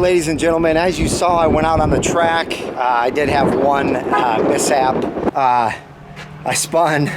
ladies and gentlemen, as you saw, I went out on the track. I did have one mishap. I spun.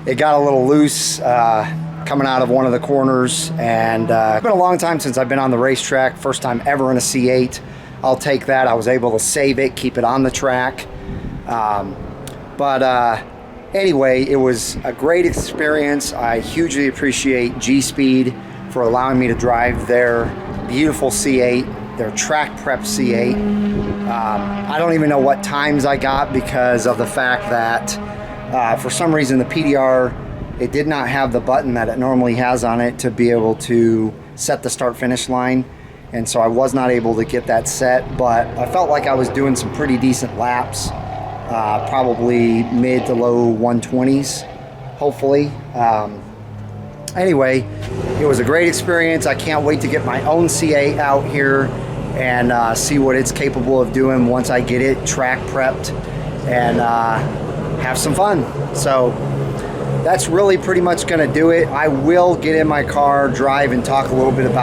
It got a little loose coming out of one of the corners, and it's been a long time since I've been on the racetrack. First time ever in a C8. I'll take that. I was able to save it, keep it on the track. Anyway, it was a great experience. I hugely appreciate G-Speed for allowing me to drive their beautiful C8, their track prep C8. I don't even know what times I got because of the fact that for some reason the PDR, it did not have the button that it normally has on it to be able to set the start finish line, and so I was not able to get that set, but I felt like I was doing some pretty decent laps, probably mid to low 120s, hopefully. Anyway, it was a great experience. I can't wait to get my own C8 out here and see what it's capable of doing once I get it track prepped and have some fun. So that's really pretty much going to do it. I will get in my car, drive, and talk a little bit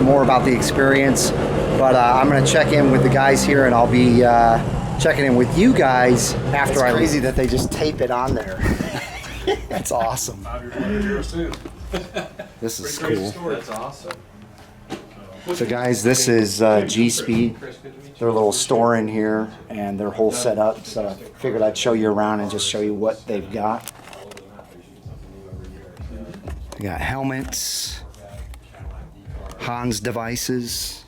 more about the experience. But I'm going to check in with the guys here, and I'll be checking in with you guys after. It's crazy that they just tape it on there. That's awesome. This is cool. That's awesome. So guys, this is G-Speed, their little store in here and their whole setup. So I figured I'd show you around and just show you what they've got. They got helmets, Hans devices.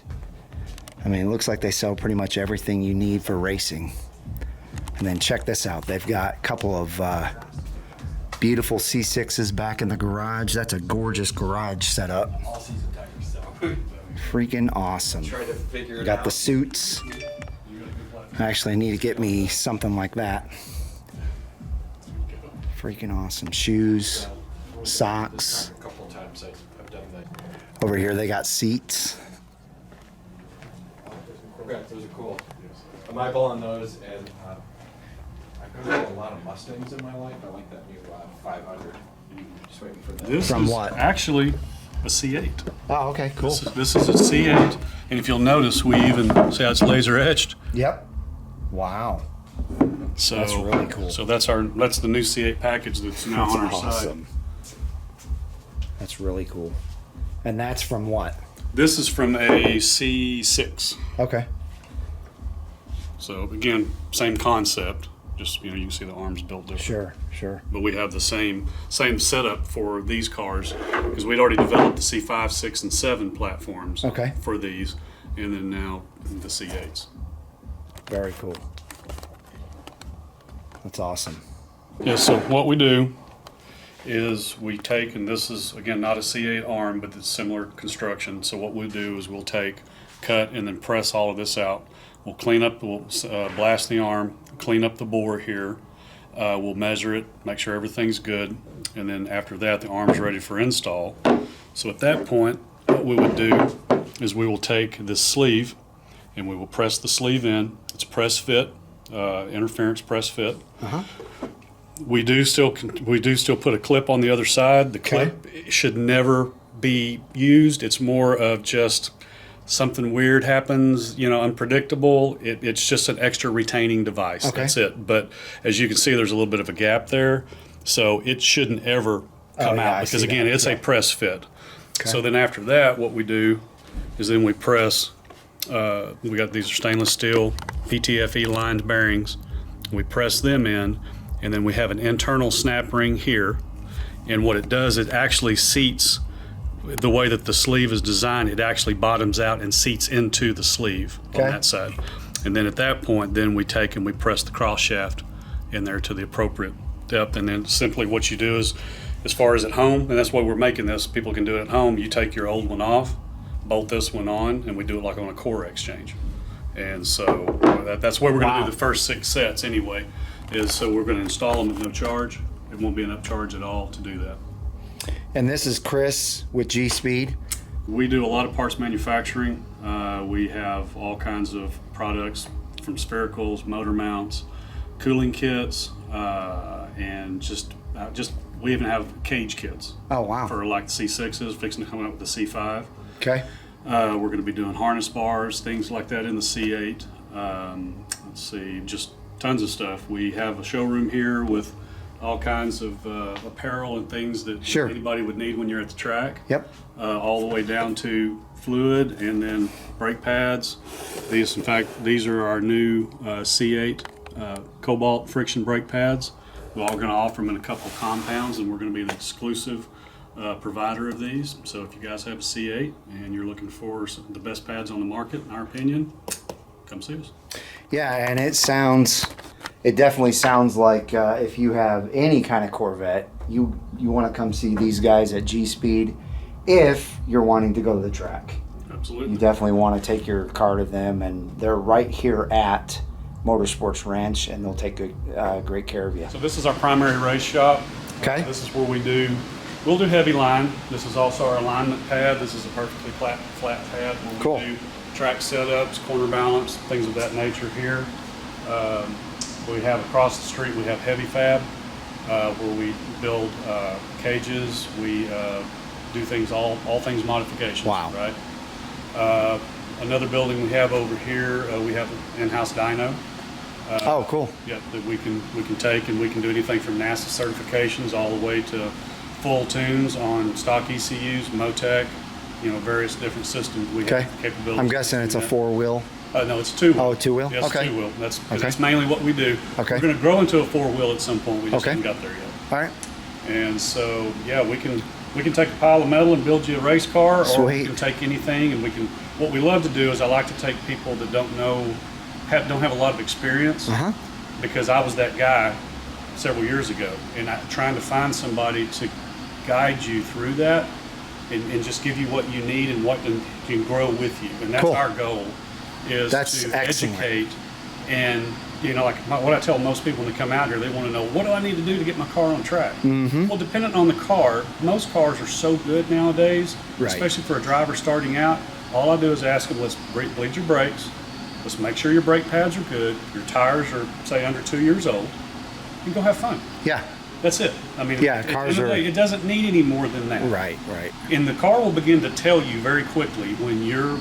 I mean, it looks like they sell pretty much everything you need for racing. And then check this out. They've got a couple of beautiful C6s back in the garage. That's a gorgeous garage setup. Freaking awesome. Got the suits. I actually need to get me something like that. Freaking awesome. Shoes, socks. Over here they got seats. Those are cool. I'm eyeballing those, and I've got a lot of Mustangs in my life. I like that new 500. Just waiting for that. This From is what? actually a C8. Oh, okay, cool. This is a C8, and if you'll notice, we even see how it's laser etched. Yep. Wow. So That's really cool. So that's the new C8 package that's now That's on our awesome. side. That's really cool. And that's from what? This is from a C6. Okay. So again, same concept. Just you can see the arms built different. Sure, sure. But we have the same setup for these cars because we'd already developed the C5, 6, and 7 platforms. Okay. For these, and then now the C8s. Very cool. That's awesome. Yeah. So what we do is we take, and this is again not a C8 arm, but it's similar construction. So what we do is we'll take, cut, and then press all of this out. We'll clean up, we'll blast the arm, clean up the bore here. We'll measure it, make sure everything's good, and then after that, the arm's ready for install. So at that point, what we would do is we will take this sleeve, and we will press the sleeve in. It's press fit, interference press fit. Uh-huh. We do still put a clip on the other side. The clip should never be used. It's more of just something weird happens, unpredictable. It's just an extra retaining device. Okay. That's it. But as you can see, there's a little bit of a gap there, so it shouldn't ever come out because again, it's a press fit. Okay. So then after that, what we do is then we press. We got these are stainless steel PTFE lined bearings. We press them in, and then we have an internal snap ring here. And what it does, it actually seats. The way that the sleeve is designed, it actually bottoms out and seats into the sleeve on that side. And then at that point, then we take and we press the cross shaft in there to the appropriate depth. And then simply what you do is, as far as at home, and that's why we're making this, people can do it at home, you take your old one off, bolt this one on, and we do it like on a core exchange. And so that's where we're going to do the first 6 sets anyway, is so we're going to install them at no charge. It won't be an upcharge at all to do that. And this is Chris with G-Speed. We do a lot of parts manufacturing. We have all kinds of products from sphericals, motor mounts, cooling kits, and just we even have cage kits. Oh, wow. For like the C6s, fixing to come out with the C5. Okay. We're going to be doing harness bars, things like that in the C8. Let's see, just tons of stuff. We have a showroom here with all kinds of apparel and things that Sure. anybody would need when you're at the track. Yep. All the way down to fluid and then brake pads. These, in fact, these are our new C8 Cobalt friction brake pads. We're all going to offer them in a couple compounds, and we're going to be the exclusive provider of these. So if you guys have a C8 and you're looking for the best pads on the market, in our opinion, come see us. Yeah, and it definitely sounds like if you have any kind of Corvette, you want to come see these guys at G Speed if you're wanting to go to the track. Absolutely. You definitely want to take your car to them, and they're right here at Motorsports Ranch, and they'll take great care of you. So this is our primary race shop. Okay. This is where we'll do heavy line. This is also our alignment pad. This is a perfectly flat pad where Cool. we do track setups, corner balance, things of that nature here. We have across the street, we have heavy fab, where we build cages. We do things, all things modifications. Wow. Right. Another building we have over here, we have an in-house dyno. Oh, cool. Yeah, that we can take, and we can do anything from NASA certifications all the way to full tunes on stock ECUs, Motec, various different systems we Okay. have capabilities. I'm guessing it's a 4-wheel. No, it's 2-wheel. Oh, 2-wheel? Yes, Okay. 2-wheel. Okay. That's mainly what we do. Okay. We're going to grow into a 4-wheel at some point. We just Okay. haven't got there yet. All right. And so, yeah, we can take a pile of metal and build you a race car, or we Sweet. can take anything, and what we love to do is I like to take people that don't have a lot of experience, Uh-huh. because I was that guy several years ago, and trying to find somebody to guide you through that and just give you what you need and what can grow with you. And that's Cool. our goal, is That's to excellent. educate. And what I tell most people when they come out here, they want to know, what do I need to do to get my car on track? Mm-hmm. Well, depending on the car, most cars are so good nowadays, Right. especially for a driver starting out. All I do is ask them, let's bleed your brakes. Let's make sure your brake pads are good. Your tires are, say, under 2 years old. You go have fun. Yeah. That's it. I mean, Yeah, at the cars end of the are- day, it doesn't need any more than that. Right. And the car will begin to tell you very quickly when your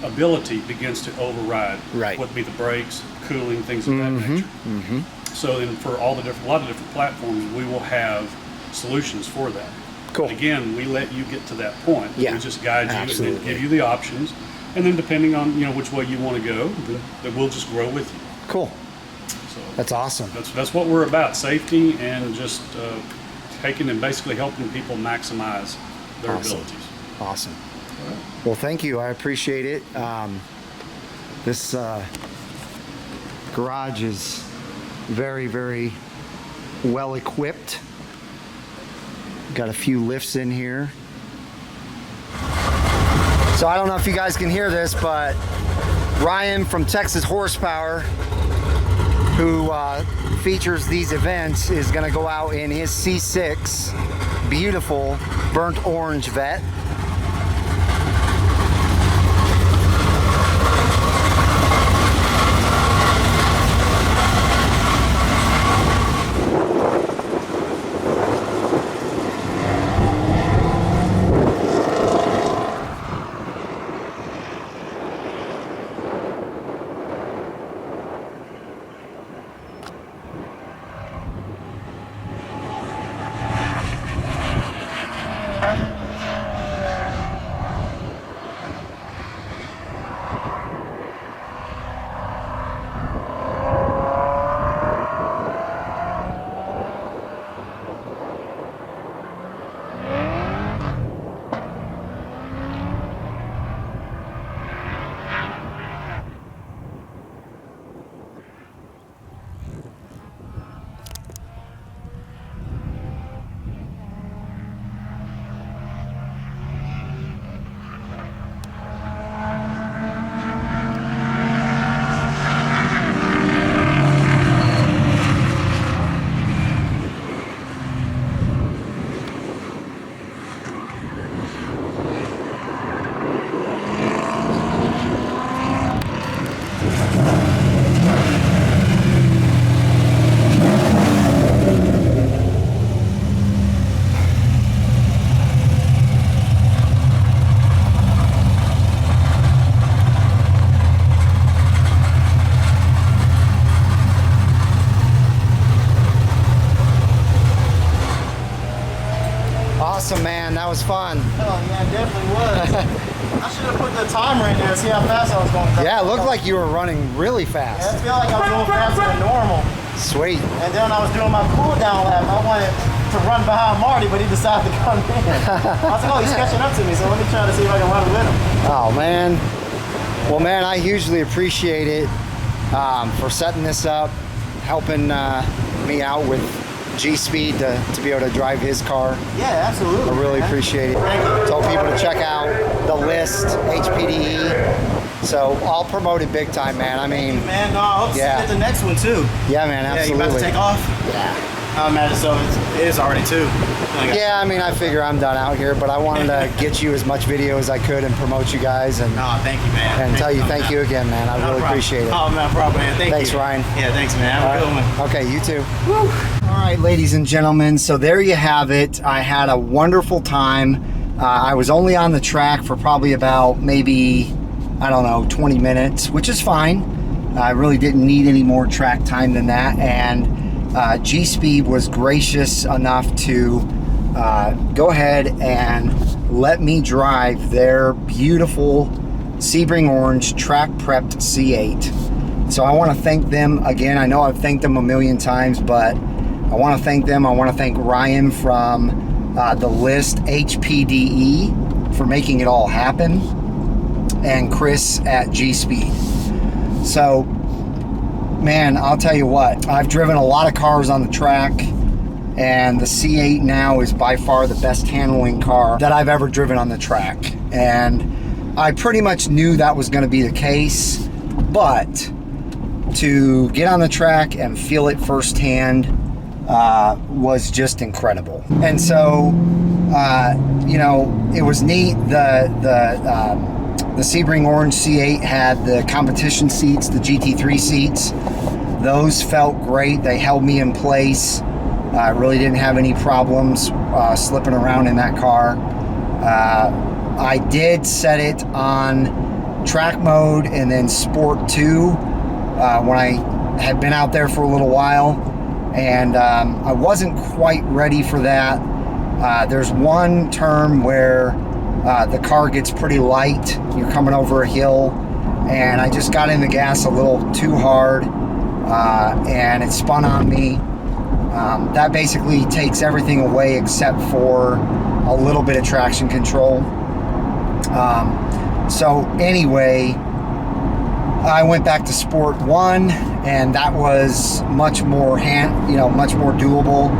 ability begins to override. Right. What would be the brakes, cooling, things of that nature. Mm-hmm. So then, for a lot of different platforms, we will have solutions for that. Cool. And again, we let you get to that point. Yeah, We just guide you absolutely. and then give you the options, and then depending on which way you want to go, then we'll just grow with you. Cool. So That's awesome. that's what we're about: safety and just taking and basically helping people maximize their Awesome. abilities. Awesome. Well, thank you. I appreciate it. This garage is very, very well equipped. Got a few lifts in here. So I don't know if you guys can hear this, but Ryan from Texas Horsepower, who features these events, is going to go out in his C6 beautiful burnt orange Vette. was fun. Oh, yeah, it definitely was. I should have put the timer in there to see how fast I was going. Yeah, it looked like you were running really fast. Yeah, I feel like I was going faster than normal. Sweet. And then I was doing my cool down lap. I wanted to run behind Marty, but he decided to come in. I was like, oh, he's catching up to me, so let me try to see if I can run with him. Oh, man. Well, man, I hugely appreciate it for setting this up, helping me out with G-Speed to be able to drive his car. Yeah, absolutely. I really appreciate it. Thank you. Told people to check out the list, HPDE. So I'll promote it big time, man. I mean, Man, no, I hope to get the next one too. Yeah, man, Yeah, you absolutely. about to take off? Yeah. I imagine so. It is already too. Yeah, I mean, I figure I'm done out here, but I wanted to get you as much video as I could and promote you guys and thank you, man. and tell you thank you again, man. I really appreciate it. Oh, no problem, man. Thanks, you. Ryan. Yeah, thanks, man. Have a good one. Okay, you too. Woo. All right, ladies and gentlemen, so there you have it. I had a wonderful time. I was only on the track for probably about maybe, I don't know, 20 minutes, which is fine. I really didn't need any more track time than that, and G-Speed was gracious enough to go ahead and let me drive their beautiful Sebring Orange track prepped C8. So I want to thank them again. I know I've thanked them a million times, but I want to thank them. I want to thank Ryan from the list HPDE for making it all happen, and Chris at G-Speed. So, man, I'll tell you what, I've driven a lot of cars on the track, and the C8 now is by far the best handling car that I've ever driven on the track. And I pretty much knew that was going to be the case, but to get on the track and feel it firsthand was just incredible. And so, you know, it was neat. The Sebring Orange C8 had the competition seats, the GT3 seats. Those felt great. They held me in place. I really didn't have any problems slipping around in that car. I did set it on track mode and then Sport 2 when I had been out there for a little while, and I wasn't quite ready for that. There's one turn where the car gets pretty light. You're coming over a hill, and I just got in the gas a little too hard, and it spun on me. That basically takes everything away except for a little bit of traction control. So anyway, I went back to Sport 1, and that was much more much more doable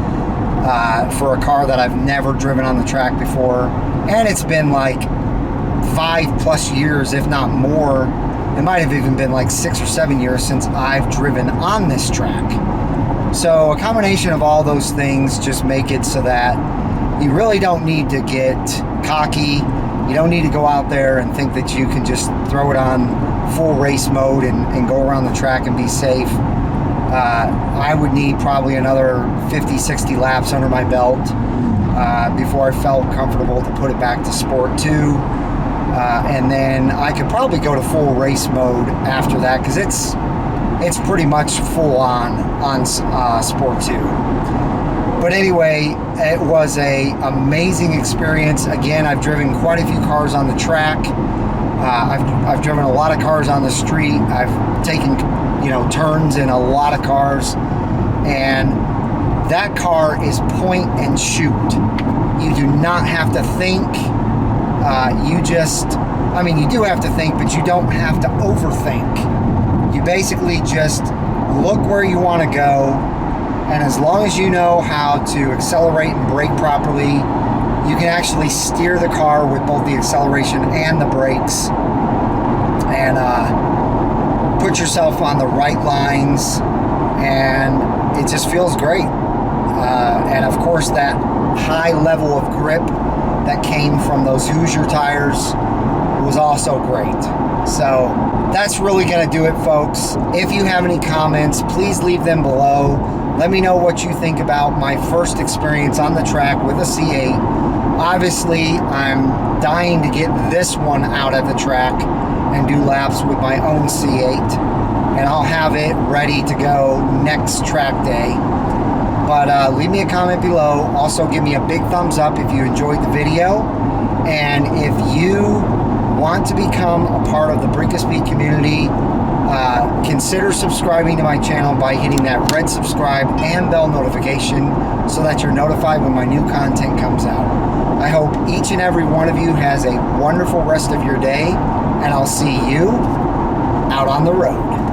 for a car that I've never driven on the track before. And it's been like 5+ years, if not more. It might have even been like 6 or 7 years since I've driven on this track. So a combination of all those things just make it so that you really don't need to get cocky. You don't need to go out there and think that you can just throw it on full race mode and go around the track and be safe. I would need probably another 50, 60 laps under my belt before I felt comfortable to put it back to Sport 2. And then I could probably go to full race mode after that, because it's pretty much full on Sport 2. But anyway, it was a amazing experience. Again, I've driven quite a few cars on the track. I've driven a lot of cars on the street. I've taken turns in a lot of cars, and that car is point and shoot. You do not have to think. You do have to think, but you don't have to overthink. You basically just look where you want to go, and as long as you know how to accelerate and brake properly, you can actually steer the car with both the acceleration and the brakes, and put yourself on the right lines, and it just feels great. And of course, that high level of grip that came from those Hoosier tires was also great. So that's really going to do it, folks. If you have any comments, please leave them below. Let me know what you think about my first experience on the track with a C8. Obviously, I'm dying to get this one out at the track and do laps with my own C8, and I'll have it ready to go next track day. But leave me a comment below. Also, give me a big thumbs up if you enjoyed the video. And if you want to become a part of the Brink of Speed community, consider subscribing to my channel by hitting that red subscribe and bell notification so that you're notified when my new content comes out. I hope each and every one of you has a wonderful rest of your day, and I'll see you out on the road.